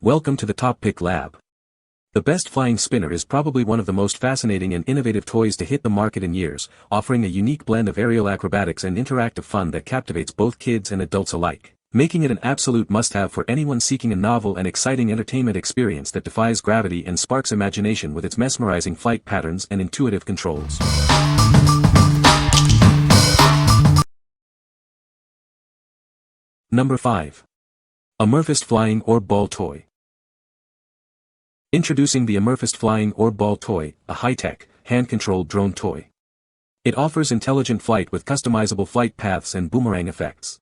Welcome to the TopPick lab. The best flying spinner is probably one of the most fascinating and innovative toys to hit the market in years, offering a unique blend of aerial acrobatics and interactive fun that captivates both kids and adults alike, making it an absolute must-have for anyone seeking a novel and exciting entertainment experience that defies gravity and sparks imagination with its mesmerizing flight patterns and intuitive controls. Number 5. AMERFIST Flying Orb Ball Toy. Introducing the AMERFIST Flying Orb Ball Toy, a high-tech, hand-controlled drone toy. It offers intelligent flight with customizable flight paths and boomerang effects.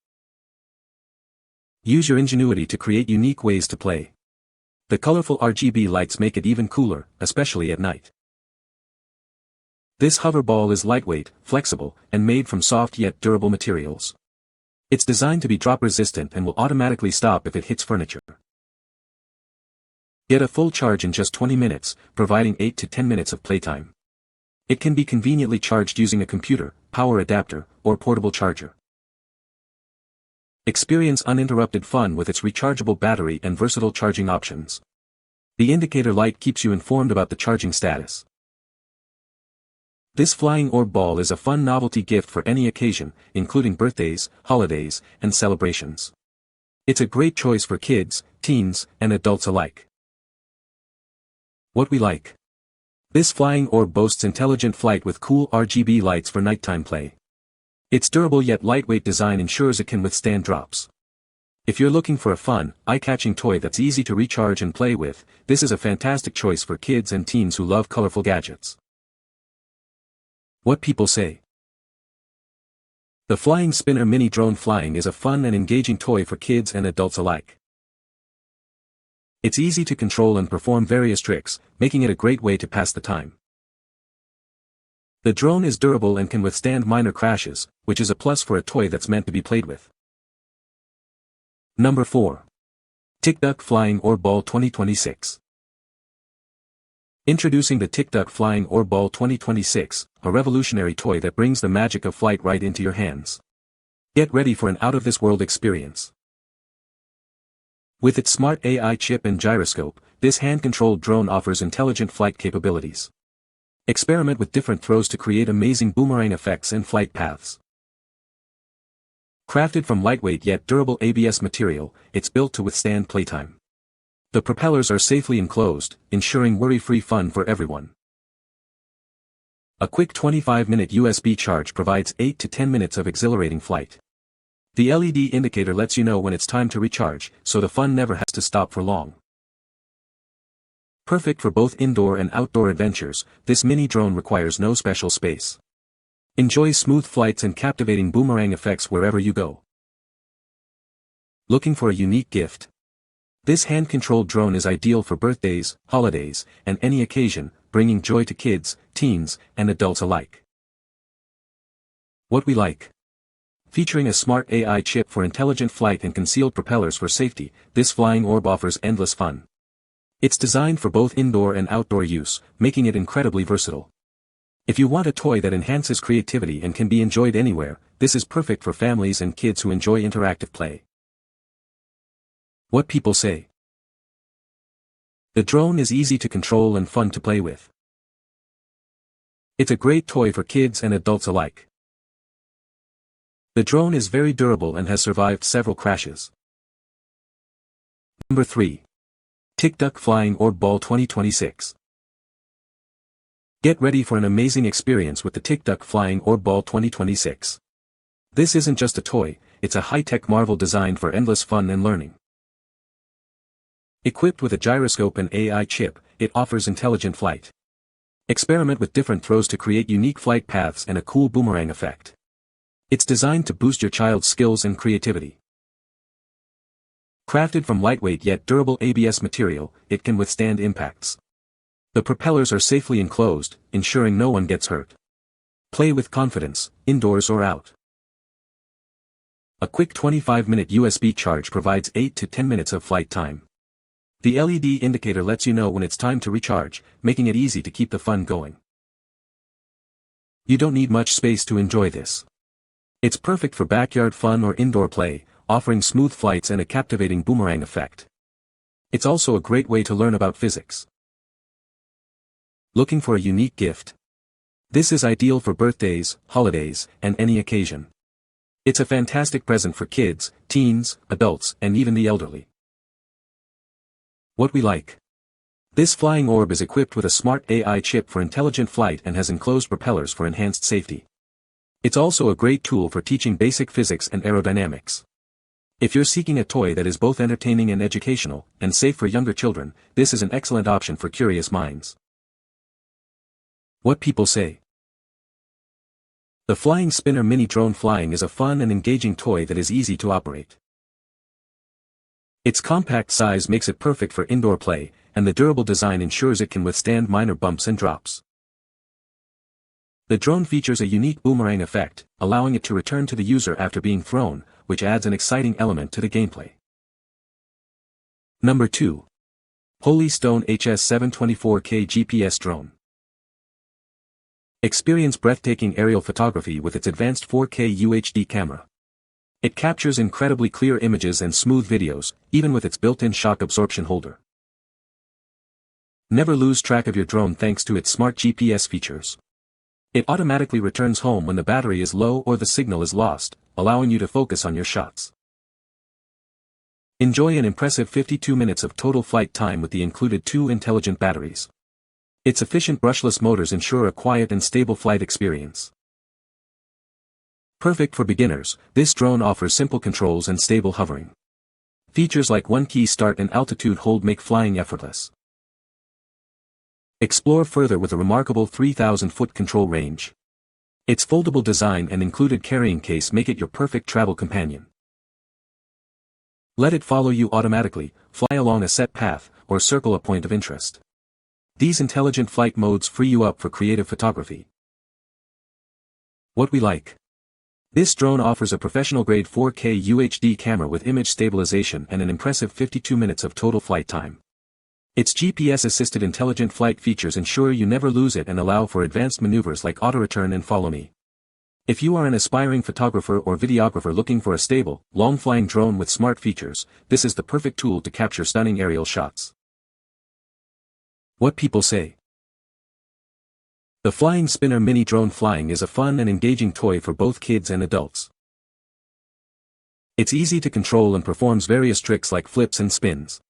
Use your ingenuity to create unique ways to play. The colorful RGB lights make it even cooler, especially at night. This hover ball is lightweight, flexible, and made from soft yet durable materials. It's designed to be drop-resistant and will automatically stop if it hits furniture. Get a full charge in just 20 minutes, providing 8 to 10 minutes of playtime. It can be conveniently charged using a computer, power adapter, or portable charger. Experience uninterrupted fun with its rechargeable battery and versatile charging options. The indicator light keeps you informed about the charging status. This flying orb ball is a fun novelty gift for any occasion, including birthdays, holidays, and celebrations. It's a great choice for kids, teens, and adults alike. What we like. This flying orb boasts intelligent flight with cool RGB lights for nighttime play. Its durable yet lightweight design ensures it can withstand drops. If you're looking for a fun, eye-catching toy that's easy to recharge and play with, this is a fantastic choice for kids and teens who love colorful gadgets. What people say. The Flying Spinner Mini Drone Flying is a fun and engaging toy for kids and adults alike. It's easy to control and perform various tricks, making it a great way to pass the time. The drone is durable and can withstand minor crashes, which is a plus for a toy that's meant to be played with. Number 4. Tikduck Flying Orb Ball 2026. Introducing the Tikduck Flying Orb Ball 2026, a revolutionary toy that brings the magic of flight right into your hands. Get ready for an out-of-this-world experience. With its smart AI chip and gyroscope, this hand-controlled drone offers intelligent flight capabilities. Experiment with different throws to create amazing boomerang effects and flight paths. Crafted from lightweight yet durable ABS material, it's built to withstand playtime. The propellers are safely enclosed, ensuring worry-free fun for everyone. A quick 25-minute USB charge provides 8 to 10 minutes of exhilarating flight. The LED indicator lets you know when it's time to recharge, so the fun never has to stop for long. Perfect for both indoor and outdoor adventures, this mini drone requires no special space. Enjoy smooth flights and captivating boomerang effects wherever you go. Looking for a unique gift? This hand-controlled drone is ideal for birthdays, holidays, and any occasion, bringing joy to kids, teens, and adults alike. What we like. Featuring a smart AI chip for intelligent flight and concealed propellers for safety, this flying orb offers endless fun. It's designed for both indoor and outdoor use, making it incredibly versatile. If you want a toy that enhances creativity and can be enjoyed anywhere, this is perfect for families and kids who enjoy interactive play. What people say. The drone is easy to control and fun to play with. It's a great toy for kids and adults alike. The drone is very durable and has survived several crashes. Number 3. Tikduck Flying Orb Ball 2026. Get ready for an amazing experience with the Tikduck Flying Orb Ball 2026. This isn't just a toy, it's a high-tech marvel designed for endless fun and learning. Equipped with a gyroscope and AI chip, it offers intelligent flight. Experiment with different throws to create unique flight paths and a cool boomerang effect. It's designed to boost your child's skills and creativity. Crafted from lightweight yet durable ABS material, it can withstand impacts. The propellers are safely enclosed, ensuring no one gets hurt. Play with confidence, indoors or out. A quick 25-minute USB charge provides 8 to 10 minutes of flight time. The LED indicator lets you know when it's time to recharge, making it easy to keep the fun going. You don't need much space to enjoy this. It's perfect for backyard fun or indoor play, offering smooth flights and a captivating boomerang effect. It's also a great way to learn about physics. Looking for a unique gift? This is ideal for birthdays, holidays, and any occasion. It's a fantastic present for kids, teens, adults, and even the elderly. What we like. This flying orb is equipped with a smart AI chip for intelligent flight and has enclosed propellers for enhanced safety. It's also a great tool for teaching basic physics and aerodynamics. If you're seeking a toy that is both entertaining and educational, and safe for younger children, this is an excellent option for curious minds. What people say. The Flying Spinner Mini Drone Flying is a fun and engaging toy that is easy to operate. Its compact size makes it perfect for indoor play, and the durable design ensures it can withstand minor bumps and drops. The drone features a unique boomerang effect, allowing it to return to the user after being thrown, which adds an exciting element to the gameplay. Number 2. Holy Stone HS724K GPS Drone. Experience breathtaking aerial photography with its advanced 4K UHD camera. It captures incredibly clear images and smooth videos, even with its built-in shock absorption holder. Never lose track of your drone thanks to its smart GPS features. It automatically returns home when the battery is low or the signal is lost, allowing you to focus on your shots. Enjoy an impressive 52 minutes of total flight time with the included 2 intelligent batteries. Its efficient brushless motors ensure a quiet and stable flight experience. Perfect for beginners, this drone offers simple controls and stable hovering. Features like one-key start and altitude hold make flying effortless. Explore further with a remarkable 3,000-foot control range. Its foldable design and included carrying case make it your perfect travel companion. Let it follow you automatically, fly along a set path, or circle a point of interest. These intelligent flight modes free you up for creative photography. What we like. This drone offers a professional-grade 4K UHD camera with image stabilization and an impressive 52 minutes of total flight time. Its GPS-assisted intelligent flight features ensure you never lose it and allow for advanced maneuvers like auto-return and follow me. If you are an aspiring photographer or videographer looking for a stable, long-flying drone with smart features, this is the perfect tool to capture stunning aerial shots. What people say. The Flying Spinner Mini Drone Flying is a fun and engaging toy for both kids and adults. It's easy to control and performs various tricks like flips and spins.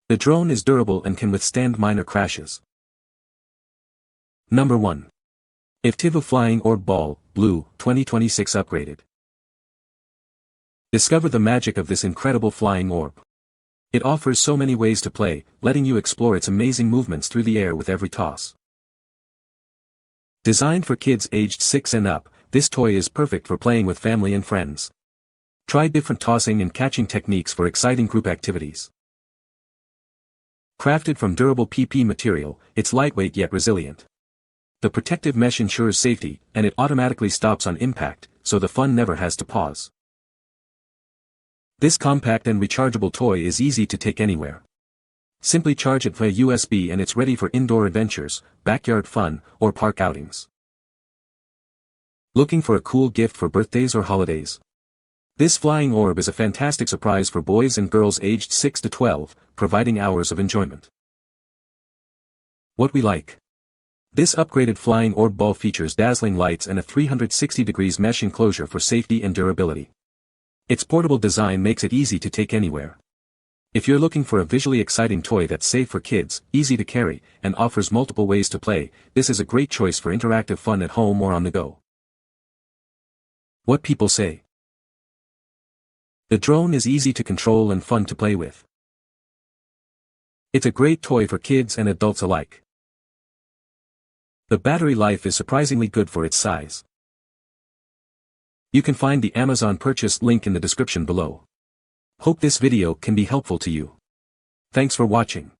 The drone is durable and can withstand minor crashes. Number 1. Ivtivfu Flying Orb Ball, Blue, 2026 Upgraded. Discover the magic of this incredible flying orb. It offers so many ways to play, letting you explore its amazing movements through the air with every toss. Designed for kids aged 6 and up, this toy is perfect for playing with family and friends. Try different tossing and catching techniques for exciting group activities. Crafted from durable PP material, it's lightweight yet resilient. The protective mesh ensures safety, and it automatically stops on impact, so the fun never has to pause. This compact and rechargeable toy is easy to take anywhere. Simply charge it via USB and it's ready for indoor adventures, backyard fun, or park outings. Looking for a cool gift for birthdays or holidays? This flying orb is a fantastic surprise for boys and girls aged 6 to 12, providing hours of enjoyment. What we like. This upgraded flying orb ball features dazzling lights and a 360 degrees mesh enclosure for safety and durability. Its portable design makes it easy to take anywhere. If you're looking for a visually exciting toy that's safe for kids, easy to carry, and offers multiple ways to play, this is a great choice for interactive fun at home or on the go. What people say. The drone is easy to control and fun to play with. It's a great toy for kids and adults alike. The battery life is surprisingly good for its size. You can find the Amazon purchase link in the description below. Hope this video can be helpful to you. Thanks for watching.